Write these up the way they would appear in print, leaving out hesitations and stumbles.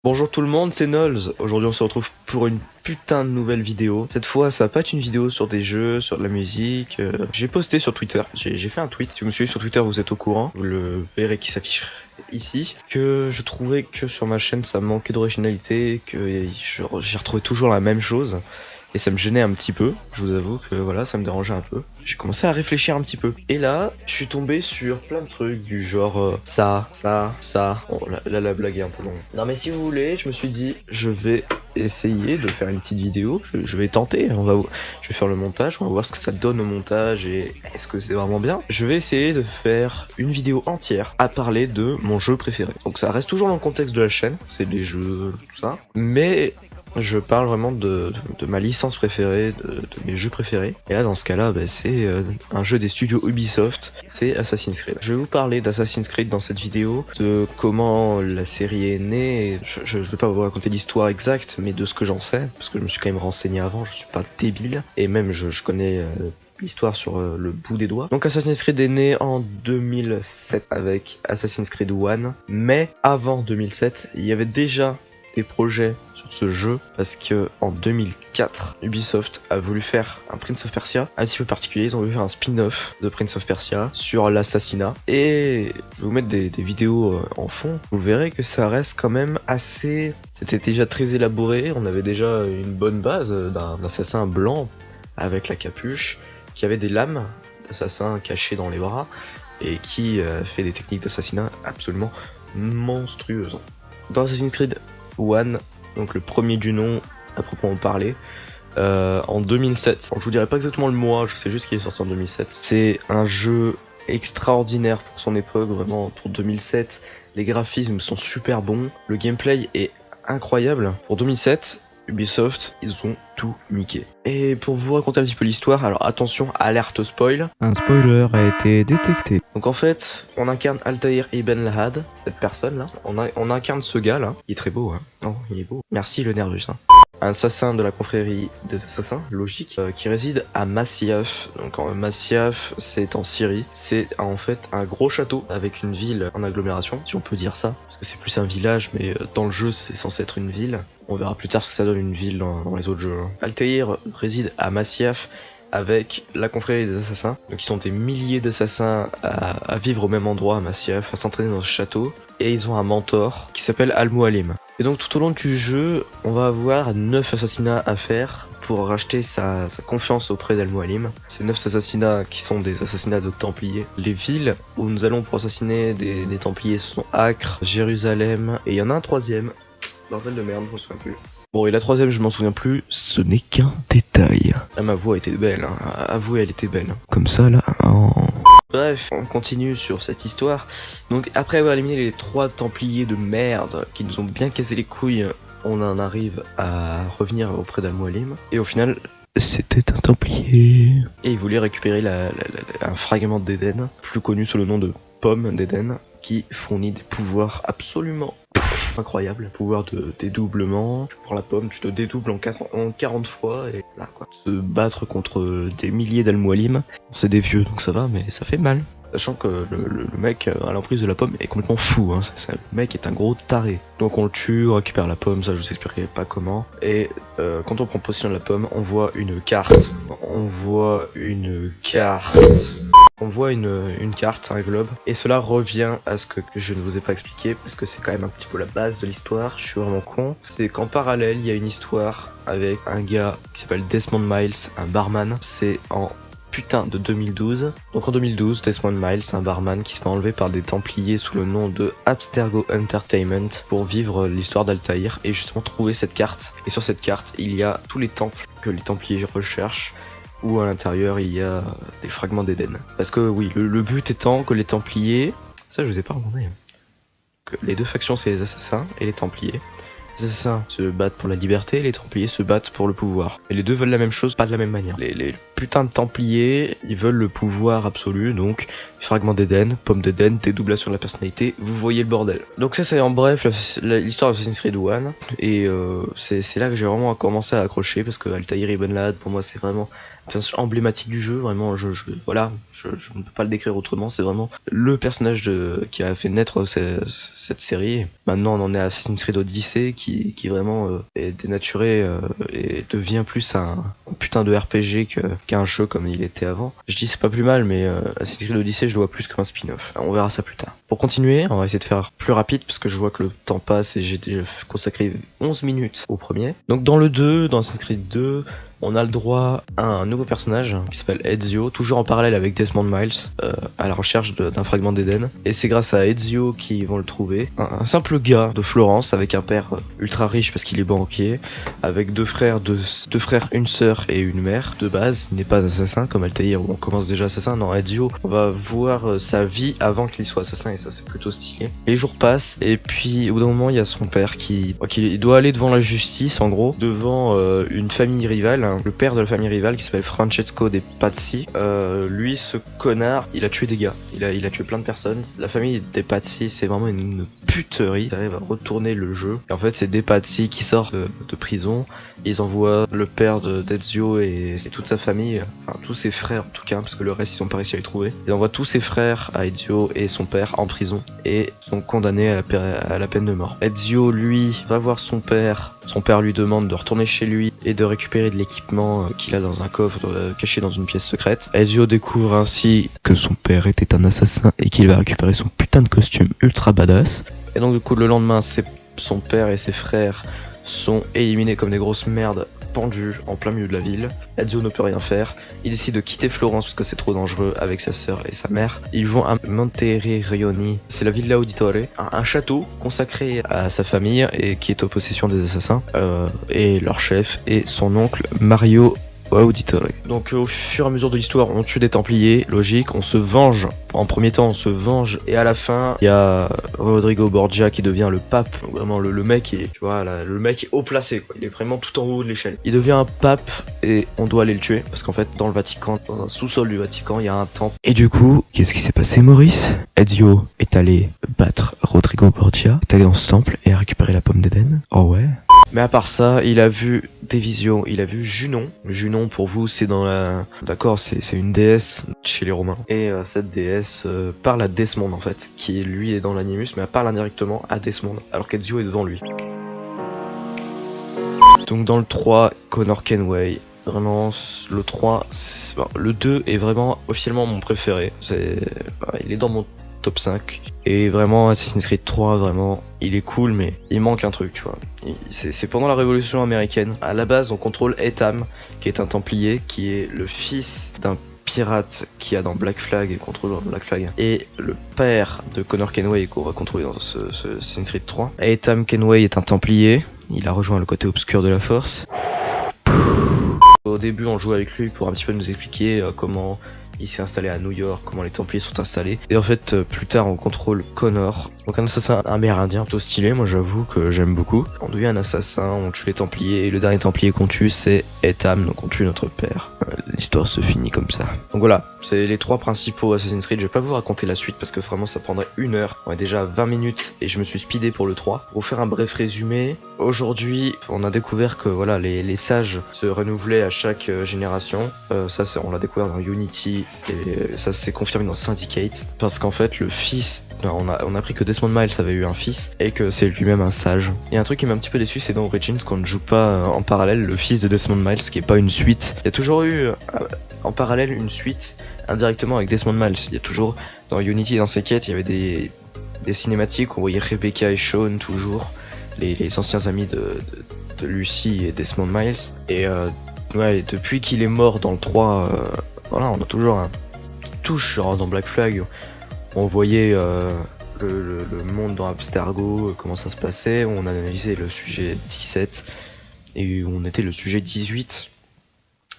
Bonjour tout le monde, c'est Nolz. Aujourd'hui on se retrouve pour une putain de nouvelle vidéo. Cette fois ça va pas être une vidéo sur des jeux, sur de la musique. J'ai posté sur Twitter, j'ai fait un tweet. Si vous me suivez sur Twitter vous êtes au courant, vous le verrez qui s'affiche ici. Que je trouvais que sur ma chaîne ça manquait d'originalité, que j'ai retrouvé toujours la même chose. Et ça me gênait un petit peu, je vous avoue que voilà, ça me dérangeait un peu. J'ai commencé à réfléchir un petit peu. Et là, je suis tombé sur plein de trucs du genre ça. Bon, là, la blague est un peu longue. Non mais si vous voulez, je me suis dit, je vais essayer de faire une petite vidéo. Je vais tenter, je vais faire le montage, on va voir ce que ça donne au montage et est-ce que c'est vraiment bien. Je vais essayer de faire une vidéo entière à parler de mon jeu préféré. Donc ça reste toujours dans le contexte de la chaîne, c'est des jeux, tout ça. Mais je parle vraiment de ma licence préférée, de mes jeux préférés. Et là, dans ce cas-là, c'est un jeu des studios Ubisoft, c'est Assassin's Creed. Je vais vous parler d'Assassin's Creed dans cette vidéo, de comment la série est née. Je vais pas vous raconter l'histoire exacte, mais de ce que j'en sais, parce que je me suis quand même renseigné avant, je suis pas débile. Et même, je connais l'histoire sur le bout des doigts. Donc Assassin's Creed est né en 2007 avec Assassin's Creed 1, mais avant 2007, il y avait déjà des projets sur ce jeu parce que en 2004 Ubisoft a voulu faire un Prince of Persia un petit peu particulier. Ils ont voulu faire un spin-off de Prince of Persia sur l'assassinat et je vais vous mettre des vidéos en fond. Vous verrez que ça reste quand même assez, c'était déjà très élaboré. On avait déjà une bonne base d'un assassin blanc avec la capuche qui avait des lames d'assassin cachées dans les bras et qui fait des techniques d'assassinat absolument monstrueuses. Dans Assassin's Creed 1, donc le premier du nom à proprement parler, en 2007. Bon, je vous dirai pas exactement le mois, je sais juste qu'il est sorti en 2007. C'est un jeu extraordinaire pour son époque, vraiment pour 2007. Les graphismes sont super bons, le gameplay est incroyable. Pour 2007, Ubisoft, ils ont tout niqué. Et pour vous raconter un petit peu l'histoire, alors attention, alerte spoil. Un spoiler a été détecté. Donc en fait, on incarne Altaïr Ibn Lahad, cette personne là. On incarne ce gars là. Il est très beau, hein. Non, il est beau. Merci le Nervus, hein. Un assassin de la confrérie des assassins, logique, qui réside à Masyaf. Donc Masyaf, c'est en Syrie. C'est en fait un gros château avec une ville en agglomération, si on peut dire ça. Parce que c'est plus un village, mais dans le jeu, c'est censé être une ville. On verra plus tard ce que ça donne une ville dans les autres jeux. Altaïr réside à Masyaf avec la confrérie des assassins. Donc ils sont des milliers d'assassins à vivre au même endroit à Masyaf, à s'entraîner dans ce château. Et ils ont un mentor qui s'appelle Al-Mualim. Et donc tout au long du jeu, on va avoir 9 assassinats à faire pour racheter sa confiance auprès d'Al-Mualim. Ces 9 assassinats qui sont des assassinats de Templiers. Les villes où nous allons pour assassiner des Templiers, ce sont Acre, Jérusalem, et il y en a un troisième. Bordel de merde, je me souviens plus. Bon, et la troisième, je m'en souviens plus, ce n'est qu'un détail. Ah, ma voix était belle, hein. Avouez, elle était belle. Comme ça là, Bref, on continue sur cette histoire. Donc après avoir éliminé les 3 Templiers de merde qui nous ont bien cassé les couilles, on en arrive à revenir auprès d'Al-Mualim. Et au final, c'était un Templier. Et il voulait récupérer un fragment d'Éden, plus connu sous le nom de Pomme d'Éden, qui fournit des pouvoirs absolument incroyables. Pouvoir de dédoublement, tu prends la pomme, tu te dédoubles en 40 fois et là quoi. Se battre contre des milliers d'Al-Mualim, c'est des vieux donc ça va, mais ça fait mal. Sachant que le mec à l'emprise de la pomme est complètement fou, hein. Le mec est un gros taré. Donc on le tue, on récupère la pomme, ça je vous expliquerai pas comment. Et quand on prend possession de la pomme, on voit une carte. On voit une carte, un globe, et cela revient à ce que je ne vous ai pas expliqué, parce que c'est quand même un petit peu la base de l'histoire, je suis vraiment con. C'est qu'en parallèle, il y a une histoire avec un gars qui s'appelle Desmond Miles, un barman, c'est en putain de 2012. Donc en 2012, Desmond Miles, un barman qui se fait enlever par des Templiers sous le nom de Abstergo Entertainment pour vivre l'histoire d'Altaïr et justement trouver cette carte. Et sur cette carte, il y a tous les temples que les Templiers recherchent, où à l'intérieur il y a des fragments d'Éden. Parce que oui, le but étant que les Templiers, ça je vous ai pas demandé, que les deux factions c'est les assassins et les Templiers. Les assassins se battent pour la liberté, les Templiers se battent pour le pouvoir. Et les deux veulent la même chose, pas de la même manière. Les putain de Templiers, ils veulent le pouvoir absolu, donc fragment d'Eden, pomme d'Eden, dédoublation de la personnalité, vous voyez le bordel. Donc ça c'est en bref l'histoire de Assassin's Creed 1, et c'est là que j'ai vraiment commencé à accrocher, parce que Altaïr Ibn Laad, pour moi c'est vraiment un personnage emblématique du jeu, vraiment, je ne peux pas le décrire autrement, c'est vraiment le personnage qui a fait naître cette série. Maintenant on en est à Assassin's Creed Odyssey, qui vraiment est dénaturé et devient plus un putain de RPG qu'un jeu comme il était avant. Je dis c'est pas plus mal, mais Assassin's Creed Odyssey je le vois plus comme un spin-off. On verra ça plus tard. Pour continuer, on va essayer de faire plus rapide parce que je vois que le temps passe et j'ai déjà consacré 11 minutes au premier. Donc dans le 2, dans Assassin's Creed 2, on a le droit à un nouveau personnage qui s'appelle Ezio, toujours en parallèle avec Desmond Miles, à la recherche d'un fragment d'Eden. Et c'est grâce à Ezio qu'ils vont le trouver. Un simple gars de Florence avec un père ultra riche parce qu'il est banquier, avec deux frères, une sœur et une mère. De base, il n'est pas assassin comme Altaïr où on commence déjà assassin. Non, Ezio, on va voir sa vie avant qu'il soit assassin et ça c'est plutôt stylé. Les jours passent et puis au bout d'un moment il y a son père qui doit aller devant la justice en gros, devant une famille rivale. Le père de la famille rivale qui s'appelle Francesco de Pazzi, lui ce connard il a tué des gars, il a tué plein de personnes. La famille des Pazzi c'est vraiment une puterie, ils arrivent à retourner le jeu et en fait c'est des Pazzi qui sortent de prison, ils envoient le père d'Ezio et toute sa famille, enfin tous ses frères en tout cas parce que le reste ils sont pas réussi à les trouver, ils envoient tous ses frères à Ezio et son père en prison et sont condamnés à la peine de mort. Ezio lui va voir son père lui demande de retourner chez lui et de récupérer de l'équipement qu'il a dans un coffre caché dans une pièce secrète. Ezio découvre ainsi que son père était un assassin et qu'il va récupérer son putain de costume ultra badass. Et donc du coup le lendemain son père et ses frères sont éliminés comme des grosses merdes, pendus en plein milieu de la ville. Ezio ne peut rien faire, il décide de quitter Florence parce que c'est trop dangereux avec sa sœur et sa mère. Ils vont à Monterrioni, c'est la Villa Auditore, un château consacré à sa famille et qui est aux possessions des assassins, et leur chef est son oncle Mario Auditore. Donc au fur et à mesure de l'histoire, on tue des Templiers, logique, on se venge. En premier temps, on se venge et à la fin, il y a Rodrigo Borgia qui devient le pape. Donc, vraiment le mec est, tu vois, le mec est haut placé, quoi. Il est vraiment tout en haut de l'échelle. Il devient un pape et on doit aller le tuer parce qu'en fait, dans le Vatican, dans un sous-sol du Vatican, il y a un temple. Et du coup, qu'est-ce qui s'est passé, Maurice? Ezio est allé battre Rodrigo Borgia, est allé dans ce temple et a récupéré la pomme d'Eden. Oh ouais. Mais à part ça, il a vu des visions, il a vu Junon. Junon pour vous c'est dans la... D'accord, c'est une déesse chez les Romains. Et cette déesse parle à Desmond en fait, qui lui est dans l'animus, mais elle parle indirectement à Desmond, alors qu'Ezio est devant lui. Donc dans le 3, Connor Kenway. Vraiment, le 3, le 2 est vraiment officiellement mon préféré. Il est dans mon top 5. Et vraiment, Assassin's Creed 3, vraiment, il est cool, mais il manque un truc, tu vois. C'est pendant la Révolution américaine. À la base, on contrôle Etham, qui est un Templier, qui est le fils d'un pirate qu'il y a dans Black Flag et contrôle Black Flag, et le père de Connor Kenway qu'on va contrôler dans ce Assassin's Creed 3. Etham Kenway est un Templier, il a rejoint le côté obscur de la Force. Au début on joue avec lui pour un petit peu nous expliquer comment il s'est installé à New York, comment les Templiers sont installés. Et en fait, plus tard, on contrôle Connor. Donc un assassin amérindien plutôt stylé, moi j'avoue que j'aime beaucoup. On devient un assassin, on tue les Templiers, et le dernier Templier qu'on tue, c'est Etham, donc on tue notre père. L'histoire se finit comme ça. Donc voilà, c'est les 3 principaux Assassin's Creed. Je vais pas vous raconter la suite parce que vraiment ça prendrait 1 heure. On est déjà à 20 minutes et je me suis speedé pour le 3. Pour vous faire un bref résumé, aujourd'hui, on a découvert que voilà, les sages se renouvelaient à chaque génération. Ça, on l'a découvert dans Unity. Et ça s'est confirmé dans Syndicate parce qu'en fait le fils, on a appris que Desmond Miles avait eu un fils et que c'est lui-même un sage. Et un truc qui m'a un petit peu déçu, c'est dans Origins qu'on ne joue pas en parallèle le fils de Desmond Miles, qui est pas une suite. Il y a toujours eu en parallèle une suite indirectement avec Desmond Miles. Il y a toujours dans Unity et dans ses quêtes, il y avait des cinématiques où on voyait Rebecca et Sean toujours, les anciens amis de Lucy et Desmond Miles. Et ouais, depuis qu'il est mort dans le 3, voilà, on a toujours une petite touche, genre dans Black Flag, on voyait le monde dans Abstergo, comment ça se passait, on a analysé le sujet 17, et on était le sujet 18,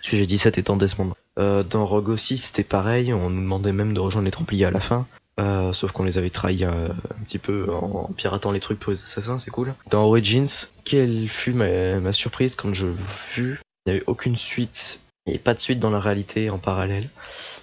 sujet 17 étant Desmond. Dans Rogue aussi c'était pareil, on nous demandait même de rejoindre les Templiers à la fin, sauf qu'on les avait trahis un petit peu en piratant les trucs pour les assassins, c'est cool. Dans Origins, quelle fut ma surprise quand je vu, il n'y avait aucune suite Il n'y a pas de suite dans la réalité en parallèle.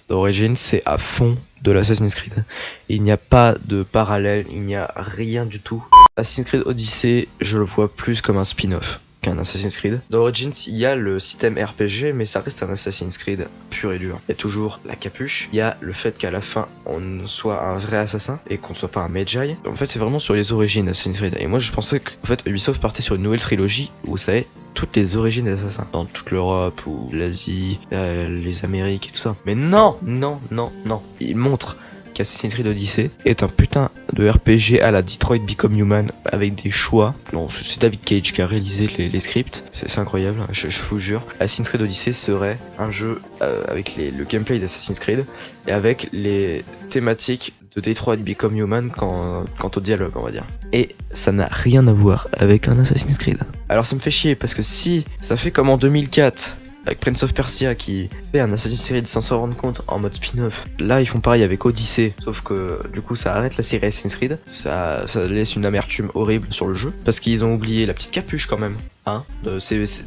Origins, c'est à fond de l'Assassin's Creed. Il n'y a pas de parallèle, il n'y a rien du tout. Assassin's Creed Odyssey, je le vois plus comme un spin-off qu'un Assassin's Creed. Dans Origins, il y a le système RPG, mais ça reste un Assassin's Creed pur et dur. Il y a toujours la capuche, il y a le fait qu'à la fin, on soit un vrai assassin et qu'on ne soit pas un Magi. En fait, c'est vraiment sur les origines d'Assassin's Creed. Et moi, je pensais qu'en fait, Ubisoft partait sur une nouvelle trilogie où ça est toutes les origines des assassins, dans toute l'Europe ou l'Asie, les Amériques et tout ça. Mais non, non, non, non. Il montre qu'Assassin's Creed Odyssey est un putain de RPG à la Detroit Become Human avec des choix. Non, c'est David Cage qui a réalisé les scripts, c'est incroyable, je vous jure. Assassin's Creed Odyssey serait un jeu avec le gameplay d'Assassin's Creed et avec les thématiques de Detroit Become Human quant au dialogue, on va dire. Et ça n'a rien à voir avec un Assassin's Creed. Alors ça me fait chier parce que si ça fait comme en 2004 avec Prince of Persia qui fait un Assassin's Creed sans s'en rendre compte en mode spin-off. Là ils font pareil avec Odyssey, sauf que du coup ça arrête la série Assassin's Creed, ça laisse une amertume horrible sur le jeu, parce qu'ils ont oublié la petite capuche quand même. Hein,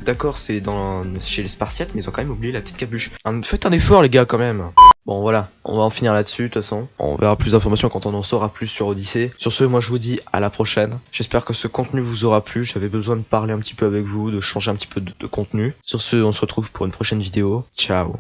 d'accord, c'est chez les Spartiates, mais ils ont quand même oublié la petite capuche. Faites un effort les gars quand même. Bon voilà, on va en finir là-dessus de toute façon. On verra plus d'informations quand on en saura plus sur Odyssey. Sur ce, moi je vous dis à la prochaine. J'espère que ce contenu vous aura plu. J'avais besoin de parler un petit peu avec vous, de changer un petit peu de contenu. Sur ce, on se retrouve pour une prochaine vidéo. Ciao.